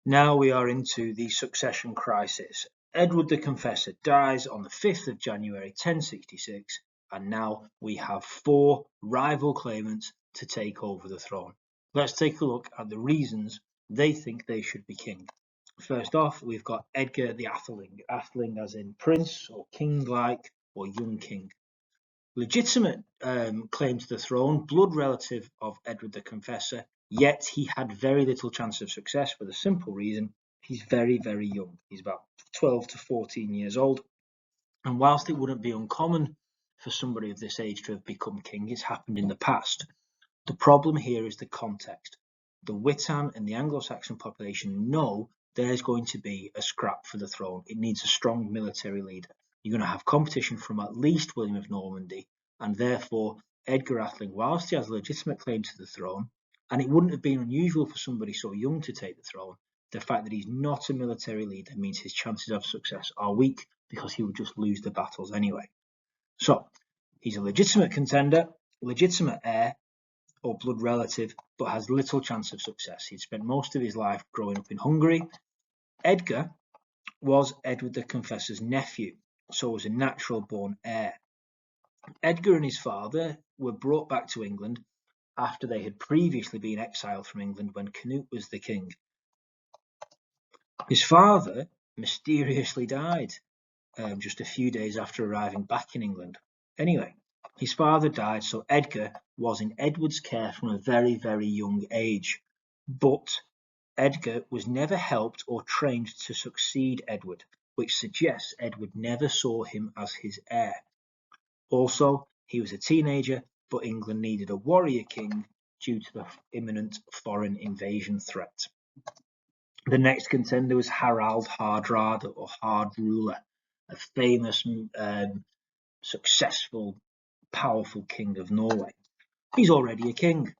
Now we are into the succession crisis. Edward the Confessor dies on the 5th of January 1066, and now we have 4 rival claimants to take over the throne. Let's take a look at the reasons they think they should be king. First off, we've got Edgar the Atheling. Atheling as in prince or king-like or young king. Legitimate claim to the throne, blood relative of Edward the Confessor, yet he had very little chance of success for the simple reason he's very, very young. He's about 12 to 14 years old. And whilst it wouldn't be uncommon for somebody of this age to have become king, it's happened in the past. The problem here is the context. The Witan and the Anglo-Saxon population know there's going to be a scrap for the throne. It needs a strong military leader. You're going to have competition from at least William of Normandy, and therefore Edgar Atheling, whilst he has a legitimate claim to the throne, and it wouldn't have been unusual for somebody so young to take the throne, the fact that he's not a military leader means his chances of success are weak because he would just lose the battles anyway. So he's a legitimate contender, legitimate heir, or blood relative, but has little chance of success. He'd spent most of his life growing up in Hungary. Edgar was Edward the Confessor's nephew, so was a natural born heir. Edgar and his father were brought back to England after they had previously been exiled from England when Canute was the king. His father mysteriously died just a few days after arriving back in England. Anyway, his father died, so Edgar was in Edward's care from a very, very young age. But Edgar was never helped or trained to succeed Edward, which suggests Edward never saw him as his heir. Also, he was a teenager, but England needed a warrior king due to the imminent foreign invasion threat. The next contender was Harald Hardrada, or Hard Ruler, a famous, successful, powerful king of Norway. He's already a king.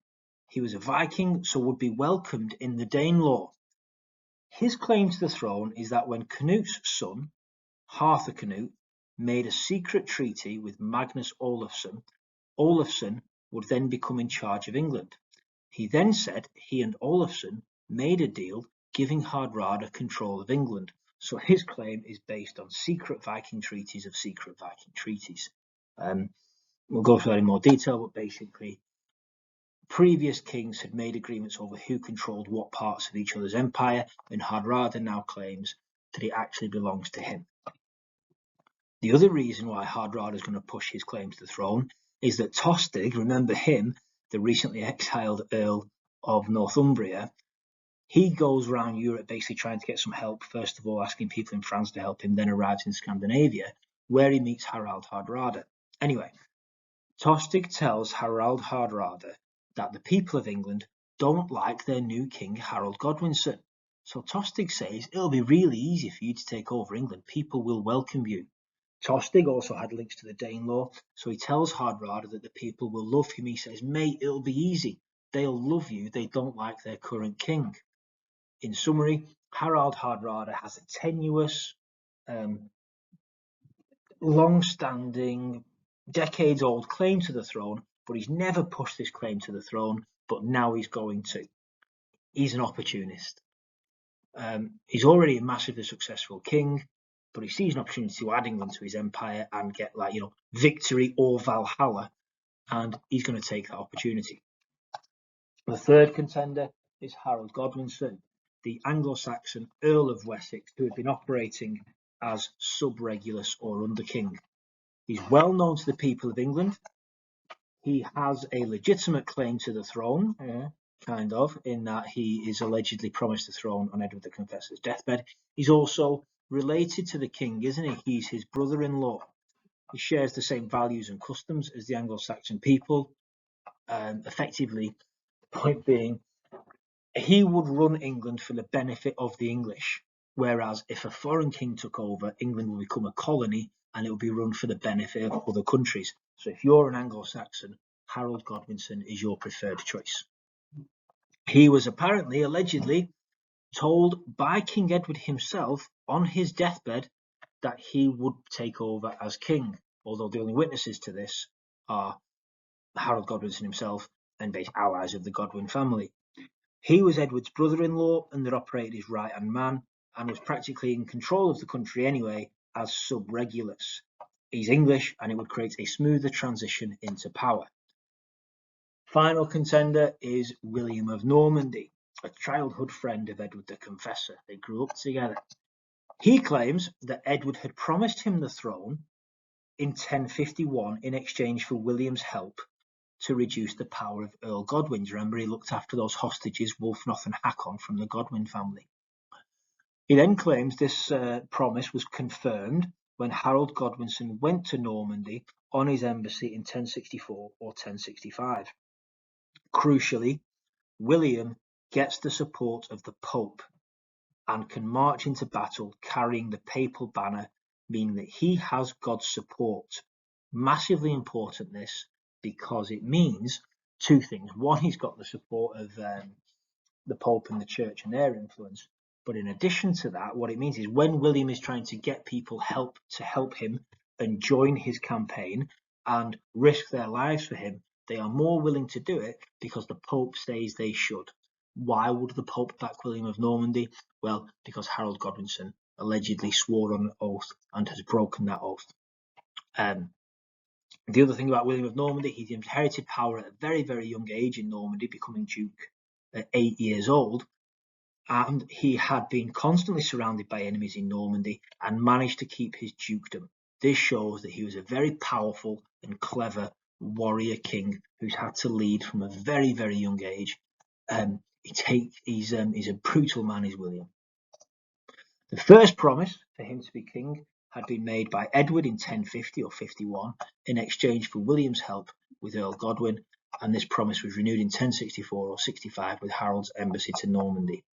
He was a Viking, so would be welcomed in the Danelaw. His claim to the throne is that when Canute's son, Harthur Canute, made a secret treaty with Magnus Olafsson, Olafsson would then become in charge of England. He then said he and Olafsson made a deal giving Hardrada control of England, so his claim is based on secret Viking treaties of secret Viking treaties. We'll go through that in more detail, but basically previous kings had made agreements over who controlled what parts of each other's empire, and Hardrada now claims that it actually belongs to him. The other reason why Hardrada is going to push his claim to the throne is that Tostig, remember him, the recently exiled Earl of Northumbria, he goes around Europe basically trying to get some help, first of all asking people in France to help him, then arrives in Scandinavia, where he meets Harald Hardrada. Anyway, Tostig tells Harald Hardrada that the people of England don't like their new king, Harold Godwinson. So Tostig says, it'll be really easy for you to take over England. People will welcome you. Tostig also had links to the Danelaw, so he tells Hardrada that the people will love him. He says, mate, it'll be easy. They'll love you. They don't like their current king. In summary, Harald Hardrada has a tenuous, long-standing, decades-old claim to the throne, but he's never pushed this claim to the throne, but now he's going to. He's an opportunist. He's already a massively successful king, but he sees an opportunity to add England to his empire and get, victory or Valhalla, and he's going to take that opportunity. The third contender is Harold Godwinson, the Anglo-Saxon Earl of Wessex, who had been operating as sub-Regulus or under king. He's well known to the people of England. He has a legitimate claim to the throne, kind of, in that he is allegedly promised the throne on Edward the Confessor's deathbed. He's also related to the king, isn't he? He's his brother-in-law. He shares the same values and customs as the Anglo-Saxon people. Effectively, the point being, he would run England for the benefit of the English, whereas if a foreign king took over, England would become a colony and it would be run for the benefit of other countries. So if you're an Anglo-Saxon, Harold Godwinson is your preferred choice. He was apparently, allegedly, told by King Edward himself on his deathbed that he would take over as king, although the only witnesses to this are Harold Godwinson himself and base allies of the Godwin family. He was Edward's brother-in-law and that operated his right-hand man, and was practically in control of the country anyway as sub-Regulus. He's English, and it would create a smoother transition into power. Final contender is William of Normandy, a childhood friend of Edward the Confessor. They grew up together. He claims that Edward had promised him the throne in 1051 in exchange for William's help to reduce the power of Earl Godwin. Remember, he looked after those hostages, Wulfnoth and Hakon, from the Godwin family. He then claims this promise was confirmed when Harold Godwinson went to Normandy on his embassy in 1064 or 1065. Crucially, William gets the support of the Pope and can march into battle carrying the papal banner, meaning that he has God's support. Massively important, this, because it means two things. One, he's got the support of the Pope and the Church and their influence. But in addition to that, what it means is when William is trying to get people to help him and join his campaign and risk their lives for him, they are more willing to do it because the Pope says they should. Why would the Pope back William of Normandy? Well, because Harold Godwinson allegedly swore on an oath and has broken that oath. The other thing about William of Normandy, he inherited power at a very, very young age in Normandy, becoming Duke at 8 years old. And he had been constantly surrounded by enemies in Normandy and managed to keep his dukedom. This shows that he was a very powerful and clever warrior king who's had to lead from a very, very young age. He's a brutal man, is William. The first promise for him to be king had been made by Edward in 1050 or 51 in exchange for William's help with Earl Godwin, and this promise was renewed in 1064 or 65 with Harold's embassy to Normandy.